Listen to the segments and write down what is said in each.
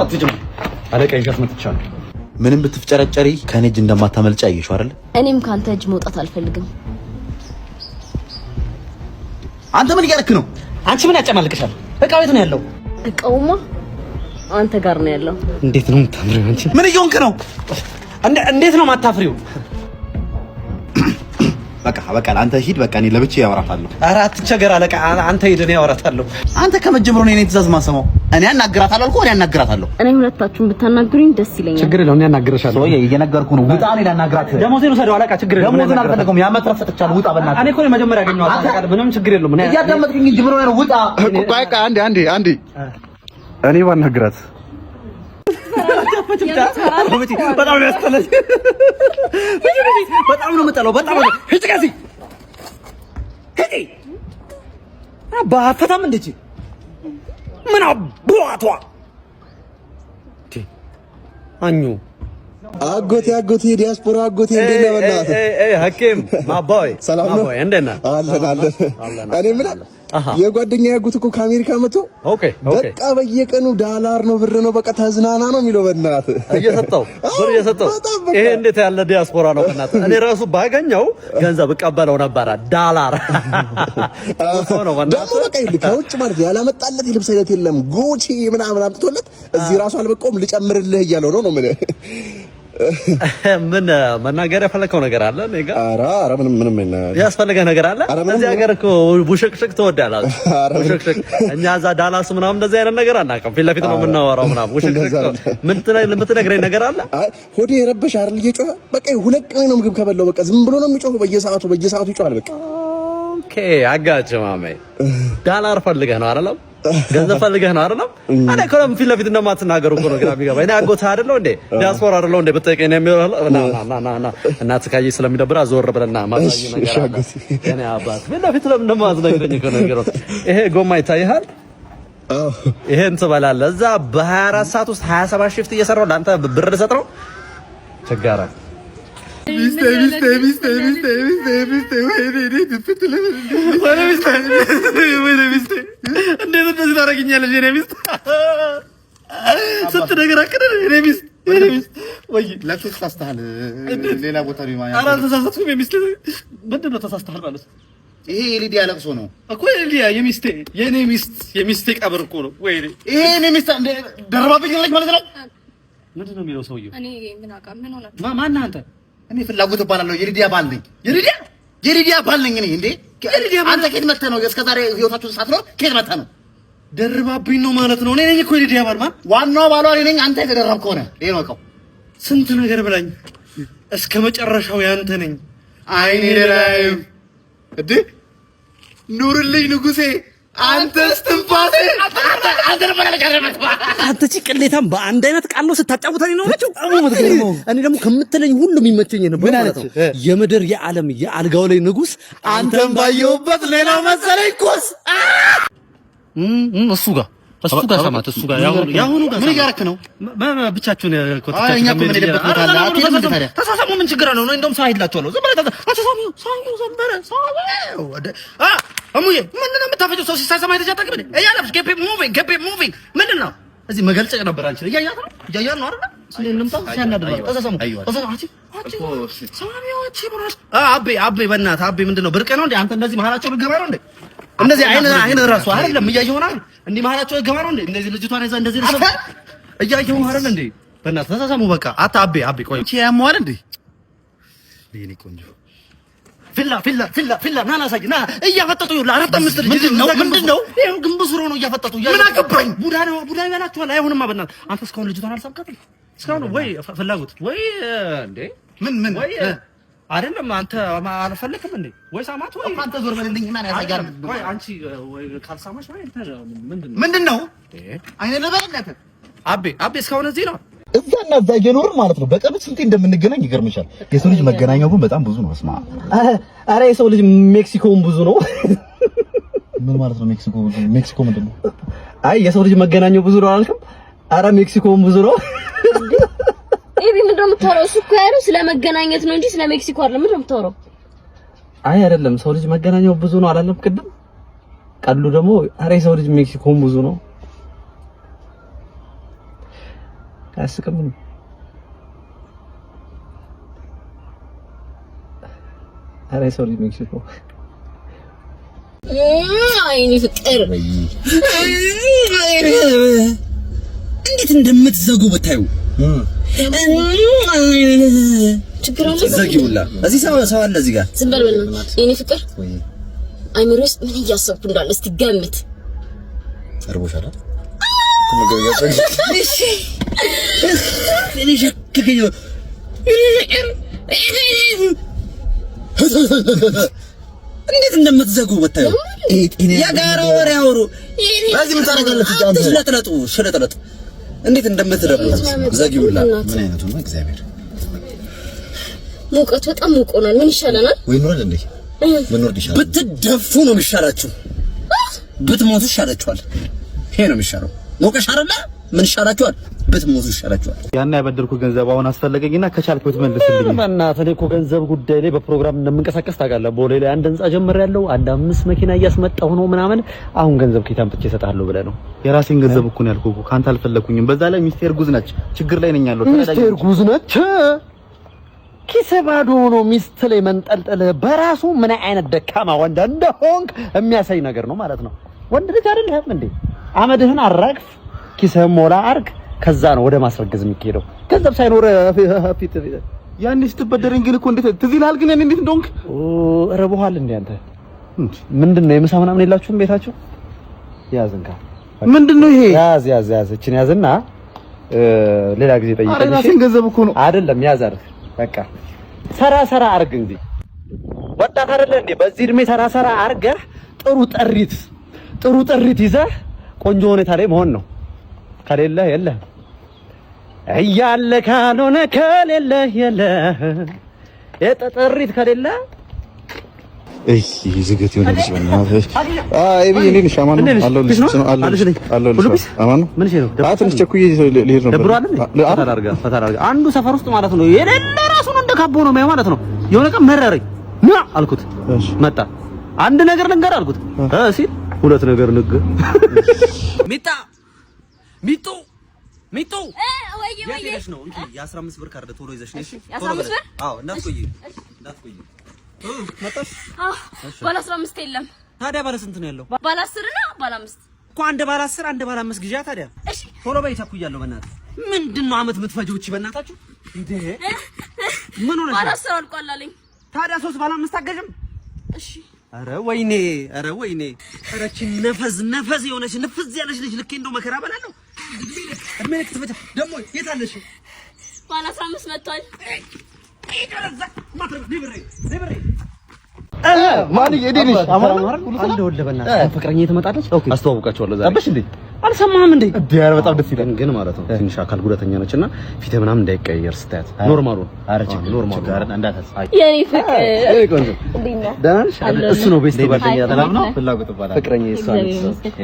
አትጅም አለቃ ይሻት መጥቻለሁ። ምንም ብትፍጨረጨሪ ከኔ እጅ እንደማታመልጭ አየሽው አይደል? እኔም ካንተ እጅ መውጣት አልፈልግም። አንተ ምን እያደረክ ነው? አንቺ ምን ያጨማልቅሻል? እቃው የት ነው ያለው? እቃውማ አንተ ጋር ነው ያለው። እንዴት ነው የምታምሪው? አንቺ ምን እየሆንክ ነው? እንዴት ነው ማታፍሪው? በቃ አንተ ሂድ። በቃ እኔ ለብቻዬ ያወራታለሁ። ኧረ አትቸገር አለቃ። አንተ ሂድ፣ እኔ ያወራታለሁ። አንተ ከመጀመሩ ነው እኔ ትእዛዝ ማሰማው። እኔ አናግራታለሁ አልኩህ። እኔ አናግራታለሁ። እኔ ሁለታችሁን ብታናግሩኝ ደስ ይለኛል። ችግር የለውም። እኔ አናግርሻለሁ። ወይ እየነገርኩህ ነው። ውጣ። እኔ ላናግራት። ደሞዜን ውሰደው አለቃ። ችግር የለውም። ደሞዜን አልፈለገውም። ያመጥረፍ ሰጥቻለሁ። ውጣ በእናትህ። እኔ እኮ መጀመሪያ ያገኘኋት አለቃ። ምንም ችግር የለውም። እኔ እያዳመጥኩኝ እንጂ ምን ሆነህ ነው? ውጣ። በቃ አንዴ እኔ ባናግራት በጣም ነው ያስጠላኝ። በጣም ነው የምጠላው። በጣም ነው ህጭቀሲ ሄዲ አባታም እንደጂ ምን አባቷ አኙ አጎቴ ዲያስፖራ አጎቴ እንዴት ነው? በእናትህ ሐኪም ማባይ ሰላም ነው? እንዴት ነህ? አለን። እኔ ምን የጓደኛዬ አጎት እኮ ከአሜሪካ መጥቶ በቃ በየቀኑ ዳላር ነው ብር ነው በቃ ተዝናና ነው የሚለው። በእናትህ ብር እየሰጠው ይሄ እንዴት ያለ ዲያስፖራ ነው? በእናትህ እኔ ራሱ ባገኘው ገንዘብ እቀበለው ነበረ። ዳላር ደግሞ በቃ ይልክ ከውጭ ማለት ያላመጣለት የልብስ አይነት የለም። ጉቺ ምናምን አምጥቶለት እዚህ ራሱ አልበቃውም ልጨምርልህ እያለው ነው ምን ምን መናገር የፈለከው ነገር አለ? እኔ ጋር ኧረ ምንም ያስፈልገህ ነገር አለ? እዚህ ሀገር እኮ ቡሽክሽክ ትወዳለህ። ቡሽክሽክ እኛ እዛ ዳላስ ምናምን እንደዚህ አይነት ነገር አናውቅም። ፊት ለፊት ነው የምናወራው ምናምን። ቡሽክሽክ ምን የምትነግረኝ ነገር አለ? ሆዴ የረበሽ አይደል? እየጮኸ በቃ ሁለት ቀን ነው ምግብ ከበላው በቃ ዝም ብሎ ነው የሚጮኸው። በየሰዓቱ ይጮሃል በቃ። ኦኬ አጋጭ ማሜ ዳላር ፈልገህ ነው አይደለም? ገንዘብ ፈልገህ ነው አይደለም? እኔ እኮ ፊት ለፊት እንደማትናገሩ እኮ ነው ግራ የሚገባኝ። እኔ አጎትህ አይደለሁ እንዴ? ዲያስፖራ አይደለሁ እንዴ? ብትጠይቀኝ ነው የሚለው። እናትህ ካየች ስለሚደብር ዞር ብለና ማሳይ ነገር አለ። እኔ አባት ፊት ለፊት እንደማትነግረኝ እኮ ነው የሚለው። ይሄ ጎማ ይታይሃል? ይሄን ትበላለህ። እዛ በ24 ሰዓት ውስጥ 27 ሽፍት እየሰራሁ ለአንተ ብር ልሰጥ ነው? ቸጋራ ሚስቴ እንዴት እንደዚህ ታደርጊኛለሽ? የእኔ ሚስት ስንት ነገር አቅደን የእኔ ሚስት ወይ ለፍቶ ተሳስተሃል። ሌላ ቦታ ነው ማለት። ኧረ አልተሳሳትኩም። የሚስት ምንድን ነው ተሳስተሃል ማለት? ይሄ የሊዲያ ለቅሶ ነው እኮ። የሊዲያ የሚስቴ ቀብር እኮ ነው። ወይ ይሄ የእኔ ሚስት ደርባብኝ ማለት ነው። ምንድን ነው የሚለው ሰውዬው? እኔ ምን አውቃ ምን ሆነ? ማነህ አንተ? እኔ ፍላጎት እባላለሁ። የሊዲያ ባል ነኝ። የሊዲያ ባል ነኝ እኔ። እንዴ አንተ ከየት መተህ ነው? እስከ ዛሬ ህይወታችሁን ሳትኖር ከየት መተህ ነው? ደርባብኝ ነው ማለት ነው። እኔ ነኝ እኮ የሊዲያ ባል። ማን ዋናው ባሏ እኔ ነኝ። አንተ የተደረብክ ሆነ ይሄ ነው እኮ። ስንት ነገር ብላኝ እስከ መጨረሻው ያንተ ነኝ። አይኔ ላይ እንዴ ኑርልኝ ንጉሴ፣ አንተ እስትንፋሴ። አንተ ጭቅሌታም በአንድ አይነት ቃል ነው ስታጫውተኝ ነው ማለት ነው። እኔ ደግሞ ከምትለኝ ሁሉ የሚመቸኝ ነው ማለት ነው። የምድር የዓለም የአልጋው ላይ ንጉስ አንተም ባየውበት ሌላ መሰለኝ ኩስ እሱ ጋር ሰማት። እሱ ጋር ያሁኑ ጋር ምን እያደረክ ነው? ብቻችሁን እኛ እኮ ምን ሄደበት ቦታ አለ። አትሄድም እንዴ ታዲያ? ተሳሳሙ። ምን ችግር አለው? እንደውም ሰው አይላችኋለሁ። ዝም ብለህ ተሳሳሙ። እሙዬ ምንድን ነው የምታፈጨው? ሰው ሲሳሳም አይተሻታም እንዴ? እያለፍሽ ኬፕ ሙቪንግ ምንድን ነው? እዚህ መገልጨቅ ነበር። አንቺ እያያት ነው አይደል? ስለምንምጣ ሲያናድራው ተሳሳሙ። አቤ በእናትህ አቤ ምንድን ነው ብርቅ ነው እንዴ? አንተ እንደዚህ መሀላቸው ልገባ ነው እንዴ? እንደዚህ አይነ ራሱ አይደለም እያየሁ ነው አይደል? እንዲህ መሀላቸው ልገባ ነው እንዴ? እንደዚህ ልጅቷን ይዛ እንደዚህ ነው እያየሁ አይደል እንዴ? በእናትህ ተሳሳሙ በቃ። አቤ ቆይ እቺ ያሟል እንዴ? የእኔ ቆንጆ ፊላ ና ላሳይ ና እያፈጠጡ ይኸውልህ። አራት አምስት ልጅ ምንድን ነው ይሄው ግንብ ዙሮ ነው እያፈጠጡ። ምን አገባኝ? ቡዳ ይበላችኋል። አይሆንማ በእናትህ አንተ እስካሁን ልጅቷን አልሳምካትም እስካሁን? ወይ ፍላጎት ወይ እንዴ ምን ወይ አይደለም አንተ አልፈልክም እንዴ? ወይ ሳማት ወይ አንተ ዞር በልልኝ እና ያሳያል። ወይ አንቺ ወይ ካልሳማሽ ወይ ምንድን ነው አይነ ለበለከ አቤ እስካሁን እዚህ ነው እዛና እዛ እየኖርን ማለት ነው። በቀን ስንቴ እንደምንገናኝ ይገርምሻል። የሰው ልጅ መገናኛው ግን በጣም ብዙ ነው። እስማ አረ የሰው ልጅ ሜክሲኮም ብዙ ነው። ምን ማለት ነው? ሜክሲኮ ምንድን ነው? አይ የሰው ልጅ መገናኛው ብዙ ነው አላልክም? አረ ሜክሲኮም ብዙ ነው። ኤቢ ምንድን ነው የምታወራው? እሱ እኮ ያለው ስለ መገናኘት ነው እንጂ ስለ ሜክሲኮ አይደለም። ምንድን ነው የምታወራው? አይ አይደለም ሰው ልጅ መገናኛው ብዙ ነው አላለም ቅድም? ቀሉ ደግሞ አረ የሰው ልጅ ሜክሲኮም ብዙ ነው አያስቅም ምን አሬ ሶሪ ሜክሲኮ አይኔ ፍቅር እንዴት እንደምትዘጉ ብታዩ ችግር አለ ዘጊውላ እዚህ ሰው አለ እዚህ ጋር ዝም በል የኔ ፍቅር አይምሮስ ምን እያሰብኩ እንዳለ እስቲ ገምት አርቦሻል እንዴት እንደምትዘጉ ብታዩ የጋራ ወሬ አውሩ ለዚህ ምን ታረጋለህ ስለጥለጡ እንዴት እንደምትረቡት ዘጊውላ ምን አይነቱ ነው እግዚአብሔር ሙቀቱ በጣም ሙቆናል ምን ይሻለናል ወይ ኑረድ እንዴ ምን ወርድ ይሻላል ብትደፉ ነው የሚሻላችሁ ብትሞቱ ይሻላችኋል ይሄ ነው የሚሻለው ሞቀሽ አይደለ ምን ይሻላችኋል ብትሞቱ ይሻላችኋል ያን ያበደርኩ ገንዘብ አሁን አስፈለገኝና ከቻልኩት መልስልኝ በእናትህ እኔ እኮ ገንዘብ ጉዳይ ላይ በፕሮግራም እንደምንቀሳቀስ ታውቃለህ ቦሌ ላይ አንድ ህንጻ ጀምሬያለሁ አንድ 5 መኪና እያስመጣሁ ነው ምናምን አሁን ገንዘብ ከየት አምጥቼ እሰጥሃለሁ ብለህ ነው የራሴን ገንዘብ እኮ ነው ያልኩህ ካንተ አልፈለኩኝም በዛ ላይ ሚስቴር ጉዝ ነች ችግር ላይ ነኝ ያለው ሚስቴር ጉዝ ነች ኪስ ባዶ ነው ሚስት ላይ መንጠልጠል በራሱ ምን አይነት ደካማ ወንድ እንደሆንክ የሚያሳይ ነገር ነው ማለት ነው ወንድ ልጅ አይደለም እንዴ አመድህን አራግፍ ኪስህን ሞላ አርግ ከዛ ነው ወደ ማስረገዝ የሚሄደው ገንዘብ ሳይኖር ፊት ያኔ ስትበደረኝ ግን እኮ እንዴት ትዝ ይልሃል ግን እኔ እንዴት እንደሆንክ ረቦሃል እንዴ አንተ ምንድነው የምሳ ምናምን የላችሁም ቤታችሁ ያዝንካ ምንድነው ይሄ ያዝ እቺን ያዝና ሌላ ጊዜ ጠይቀኝ እሺ ራሴን ገንዘብ እኮ ነው አይደለም ያዝ አርግ በቃ ሰራ አርግ እንጂ ወጣት አይደለ እንዴ በዚህ እድሜ ሰራ አርገህ ጥሩ ጥሪት ይዘህ ቆንጆ ሁኔታ ላይ መሆን ነው ከሌለ የለ እያለ ካልሆነ ከሌለ የለ የጥሪት ከሌለ እሺ ዝገት ይሆነ ልጅ በእናትህ አይ ቢኒ ነሽ አማን አለሁልሽ አለሁልሽ አማን ምን እሺ ነው አትንሽ ቸኩዬ ልሄድ ነው ደብሯል ፈታራርጋ አንዱ ሰፈር ውስጥ ማለት ነው የሌለ ራሱን እንደካቦ ነው ማለት ነው የሆነ ቀን መረረኝ ና አልኩት መጣ አንድ ነገር ልንገር አልኩት ሲል ሁለት ነገር ንገር ሚጡ ወይ ነው እንዴ የ15 ብር ካርድ ቶሎ ይዘሽ ነሽ የ15 ብር አዎ እንዳትቆይ መጣሽ ባለ 15 የለም ታዲያ ባለ ስንት ነው ያለው ባለ 10 እና ባለ 5 እኮ አንድ ባለ 10 አንድ ባለ 5 ግዣ ታዲያ እሺ ቶሎ በይ ተኩያለሁ በእናትህ ምንድነው አመት የምትፈጂው እቺ በእናታችሁ እንዴ ምን ሆነሽ ባለ 10 አልቋል አለኝ ታዲያ 3 ባለ 5 አገዥም እሺ ኧረ ወይኔ ኧረ እቺ ነፈዝ የሆነች ንፍዝ ያለች ልጅ ልኬ እንደው መከራ በላለሁ እድሜ ልክ ትፈጃ ደግሞ የት አለሽ ባለ 15 መጥቷል ይደረዛ ማትረፍ ሊብሬ ማን ይሄድልሽ አማን አንድ ወለ በእናትህ ፍቅረኛ የተመጣለች አስተዋውቃቸዋለሁ ዛሬ አበሽ እንዴ አልሰማህም እንዴ ዲያር በጣም ደስ ይላል ግን ማለት ነው ትንሽ አካል ጉዳተኛ ነችና ፊት ምናምን እንዳይቀየር ስታያት ኖርማሉ ኖርማሉ ጋር እንዳታስ የኔ ፍቅር እይ ቆንጆ እንዴና ዳንሽ እሱ ነው ቤስት ጓደኛ ሰላም ነው ፍላጎት ባላ ፍቅረኛ ይሳል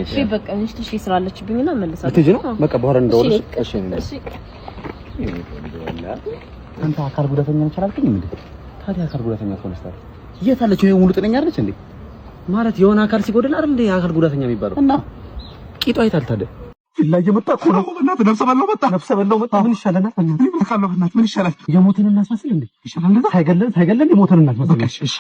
እሺ በቃ እንሽ ስላለችብኝና መልሳለሁ ልትሄጂ ነው በቃ በኋላ እንደወልሽ እሺ አንተ አካል ጉዳተኛ ነች አላልከኝም እንዴ ታዲያ አካል ጉዳተኛ ሆነስታል የት አለች ይሄ ሙሉ ጤነኛ አይደለች እንዴ ማለት የሆነ አካል ሲጎድል አይደል እንዴ አካል ጉዳተኛ የሚባለው እና ቂጧ አይታል ታዲያ ላይ የመጣ እኮ ነው በእናትህ ነፍሰ በላው መጣ ምን ይሻለናል እኔ ልካለሁ በእናትህ ምን ይሻላል የሞትን እናስመስል እንዴ ይሻላል ሳይገለን የሞትን እናስመስል እሺ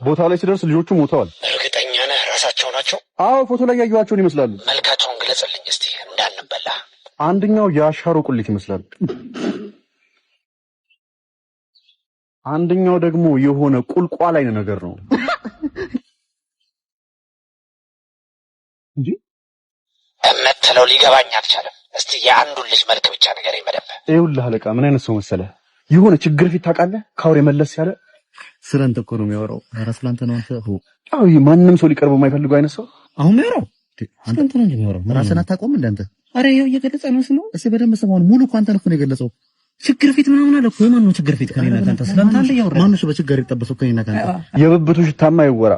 ቦታው ላይ ሲደርስ ልጆቹ ሞተዋል እርግጠኛ ነህ ራሳቸው ናቸው አዎ ፎቶ ላይ ያዩዋቸውን ይመስላሉ መልካቸውን ግለጽልኝ እስቲ እንዳንበላ አንደኛው የአሻሮ ቁሊት ይመስላል አንደኛው ደግሞ የሆነ ቁልቋል አይነ ነገር ነው እንጂ እምትለው ሊገባኝ አልቻለም እስቲ የአንዱን ልጅ መልክ ብቻ ነገር ይመደብ ይኸውልህ አለቃ ምን አይነት ሰው መሰለህ የሆነ ችግር ፊት ታውቃለህ ካውሬ መለስ ያለ ስለንተ እኮ ነው የሚያወራው ስለንተ ነው አንተ አዎ ማንንም ሰው ሊቀርበው የማይፈልገው አይነት ሰው አሁን የሚያወራው አንተ ነው የሚያወራው ራስህን አታውቀውም እንደ አንተ አረ ይኸው እየገለጸ ነው ስለው እስኪ በደንብ ሰማውን ሙሉ እኮ አንተን እኮ ነው የገለጸው ችግር ፊት ምናምን አለ እኮ የማን ነው ችግር ፊት ከኔና ካንተ ስለንተ አለ ያወራ ማን ነው በችግር ይጠበሰው ከኔና ካንተ የብብቱ ሽታማ ይወራ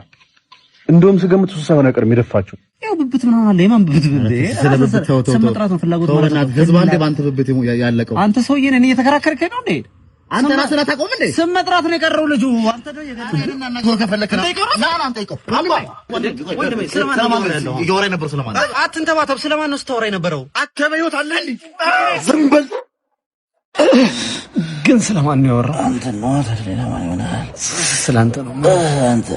እንደውም ስገምት እሱ ሳይሆን አይቀርም የደፋችሁ ያው ብብት ምናምን አለ የማን ብብት እንዴ ስለብብት ተው ሰመጥራት ነው ፍላጎት ማለት ነው ህዝብ አንዴ ባንተ ብብት ያለቀው አንተ ሰውዬ ነህ እየተከራከርከኝ ነው እንዴ አንተ ራስህ አታውቀውም እንዴ? ስም መጥራት ነው የቀረው ልጁ። አንተ ነው የገና ነገር ከፈለክና ና አንጠይቀው። ወንድሜ ስለማን ነው ያለው? ይወራ ነበር ስለማን? አትንተባተብ። ስለማን ነው ስታወራ የነበረው? አንተ በህይወት አለ እንዴ? ዝም በል። ግን ስለማን ነው ያወራው? አንተ ነው አይደል? ለማን ይሆናል? ስላንተ ነው። አንተ